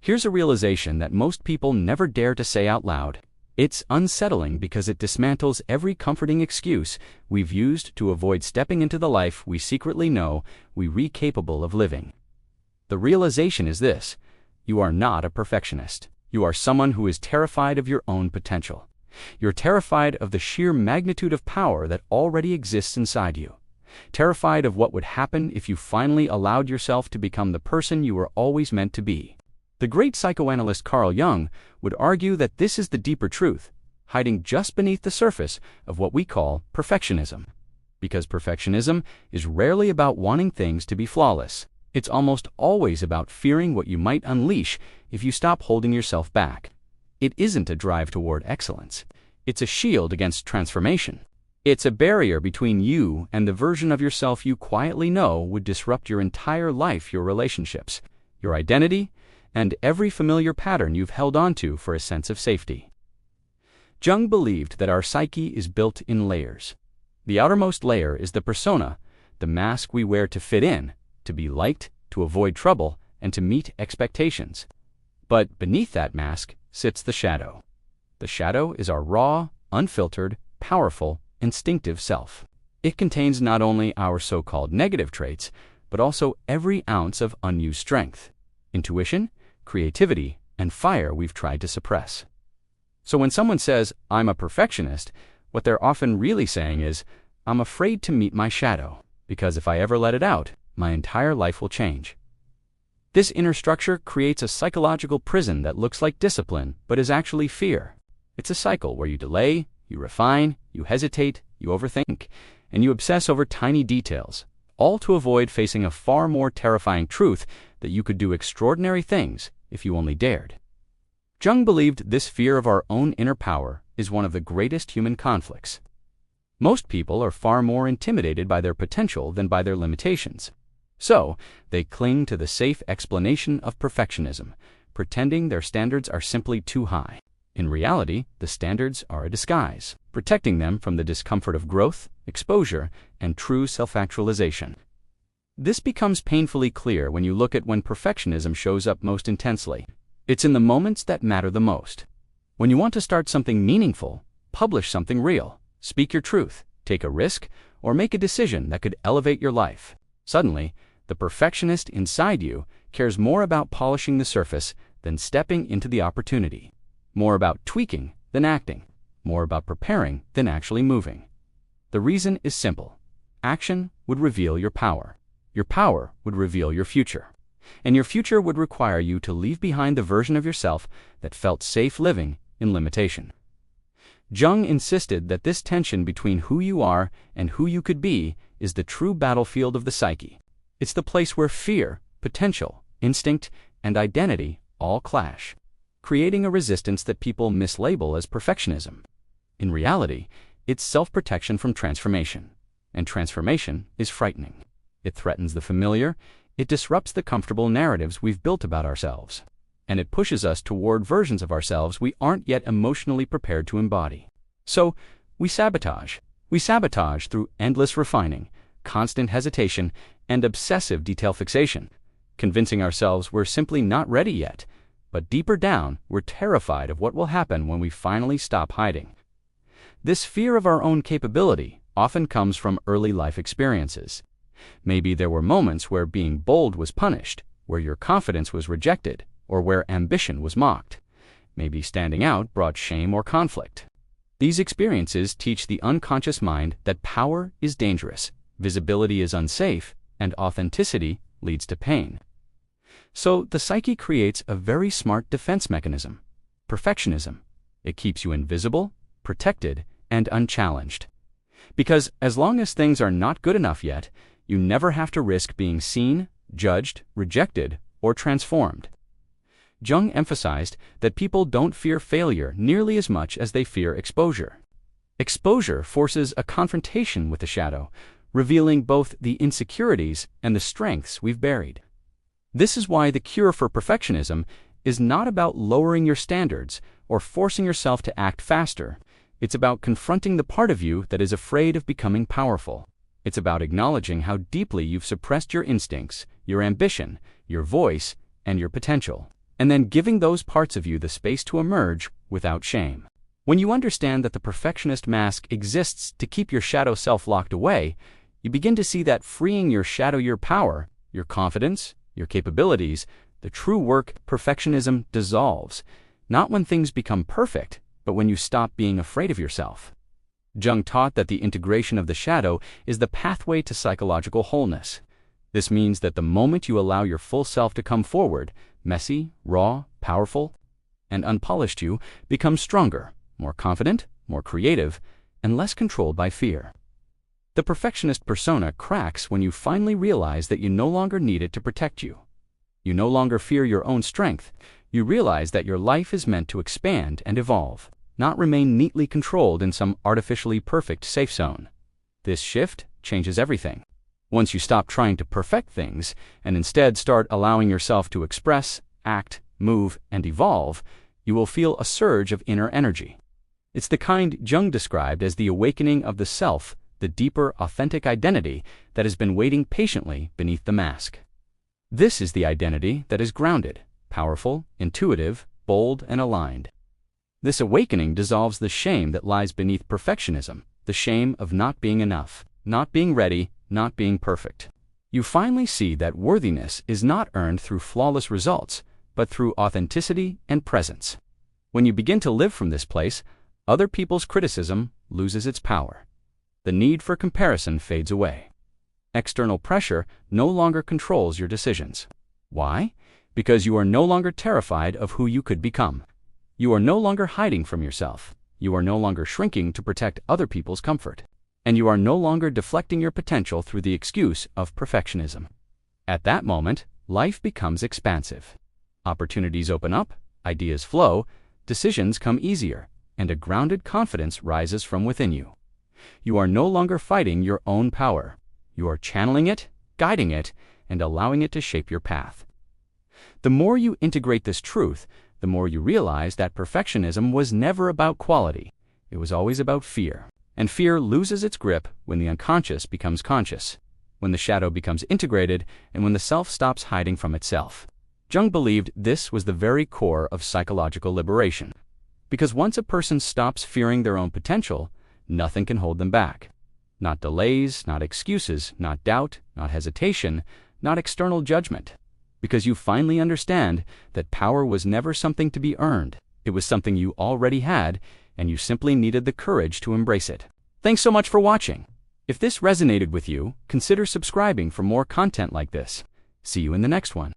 Here's a realization that most people never dare to say out loud. It's unsettling because it dismantles every comforting excuse we've used to avoid stepping into the life we secretly know we're capable of living. The realization is this: you are not a perfectionist. You are someone who is terrified of your own potential. You're terrified of the sheer magnitude of power that already exists inside you. Terrified of what would happen if you finally allowed yourself to become the person you were always meant to be. The great psychoanalyst Carl Jung would argue that this is the deeper truth, hiding just beneath the surface of what we call perfectionism. Because perfectionism is rarely about wanting things to be flawless. It's almost always about fearing what you might unleash if you stop holding yourself back. It isn't a drive toward excellence. It's a shield against transformation. It's a barrier between you and the version of yourself you quietly know would disrupt your entire life, your relationships, your identity, and every familiar pattern you've held onto for a sense of safety. Jung believed that our psyche is built in layers. The outermost layer is the persona, the mask we wear to fit in, to be liked, to avoid trouble, and to meet expectations. But beneath that mask sits the shadow. The shadow is our raw, unfiltered, powerful, instinctive self. It contains not only our so-called negative traits, but also every ounce of unused strength, intuition, creativity, and fire we've tried to suppress. So when someone says, "I'm a perfectionist," what they're often really saying is, "I'm afraid to meet my shadow, because if I ever let it out, my entire life will change." This inner structure creates a psychological prison that looks like discipline, but is actually fear. It's a cycle where you delay, you refine, you hesitate, you overthink, and you obsess over tiny details, all to avoid facing a far more terrifying truth that you could do extraordinary things if you only dared. Jung believed this fear of our own inner power is one of the greatest human conflicts. Most people are far more intimidated by their potential than by their limitations. So, they cling to the safe explanation of perfectionism, pretending their standards are simply too high. In reality, the standards are a disguise, protecting them from the discomfort of growth, exposure, and true self-actualization. This becomes painfully clear when you look at when perfectionism shows up most intensely. It's in the moments that matter the most. When you want to start something meaningful, publish something real, speak your truth, take a risk, or make a decision that could elevate your life. Suddenly, the perfectionist inside you cares more about polishing the surface than stepping into the opportunity, more about tweaking than acting, more about preparing than actually moving. The reason is simple. Action would reveal your power. Your power would reveal your future. And your future would require you to leave behind the version of yourself that felt safe living in limitation. Jung insisted that this tension between who you are and who you could be is the true battlefield of the psyche. It's the place where fear, potential, instinct, and identity all clash, creating a resistance that people mislabel as perfectionism. In reality, it's self-protection from transformation. And transformation is frightening. It threatens the familiar, it disrupts the comfortable narratives we've built about ourselves, and it pushes us toward versions of ourselves we aren't yet emotionally prepared to embody. So, we sabotage. We sabotage through endless refining, constant hesitation, and obsessive detail fixation, convincing ourselves we're simply not ready yet, but deeper down, we're terrified of what will happen when we finally stop hiding. This fear of our own capability often comes from early life experiences. Maybe there were moments where being bold was punished, where your confidence was rejected, or where ambition was mocked. Maybe standing out brought shame or conflict. These experiences teach the unconscious mind that power is dangerous, visibility is unsafe, and authenticity leads to pain. So the psyche creates a very smart defense mechanism: perfectionism. It keeps you invisible, protected, and unchallenged. Because as long as things are not good enough yet, you never have to risk being seen, judged, rejected, or transformed. Jung emphasized that people don't fear failure nearly as much as they fear exposure. Exposure forces a confrontation with the shadow, revealing both the insecurities and the strengths we've buried. This is why the cure for perfectionism is not about lowering your standards or forcing yourself to act faster. It's about confronting the part of you that is afraid of becoming powerful. It's about acknowledging how deeply you've suppressed your instincts, your ambition, your voice, and your potential. and then giving those parts of you the space to emerge without shame. When you understand that the perfectionist mask exists to keep your shadow self locked away, you begin to see that freeing your shadow, your power, your confidence, your capabilities, the true work, perfectionism dissolves, not when things become perfect, but when you stop being afraid of yourself. Jung taught that the integration of the shadow is the pathway to psychological wholeness. This means that the moment you allow your full self to come forward, messy, raw, powerful, and unpolished, you become stronger, more confident, more creative, and less controlled by fear. The perfectionist persona cracks when you finally realize that you no longer need it to protect you. You no longer fear your own strength. You realize that your life is meant to expand and evolve, not remain neatly controlled in some artificially perfect safe zone. This shift changes everything. Once you stop trying to perfect things and instead start allowing yourself to express, act, move, and evolve, you will feel a surge of inner energy. It's the kind Jung described as the awakening of the self, the deeper, authentic identity that has been waiting patiently beneath the mask. This is the identity that is grounded, powerful, intuitive, bold, and aligned. This awakening dissolves the shame that lies beneath perfectionism, the shame of not being enough, not being ready, not being perfect. You finally see that worthiness is not earned through flawless results, but through authenticity and presence. When you begin to live from this place, other people's criticism loses its power. The need for comparison fades away. External pressure no longer controls your decisions. Why? Because you are no longer terrified of who you could become. You are no longer hiding from yourself. You are no longer shrinking to protect other people's comfort. And you are no longer deflecting your potential through the excuse of perfectionism. At that moment, life becomes expansive. Opportunities open up, ideas flow, decisions come easier, and a grounded confidence rises from within you. You are no longer fighting your own power. You are channeling it, guiding it, and allowing it to shape your path. The more you integrate this truth, the more you realize that perfectionism was never about quality. It was always about fear. And fear loses its grip when the unconscious becomes conscious, when the shadow becomes integrated, and when the self stops hiding from itself. Jung believed this was the very core of psychological liberation. Because once a person stops fearing their own potential, nothing can hold them back. Not delays, not excuses, not doubt, not hesitation, not external judgment. Because you finally understand that power was never something to be earned. It was something you already had, and you simply needed the courage to embrace it. Thanks so much for watching. If this resonated with you, consider subscribing for more content like this. See you in the next one.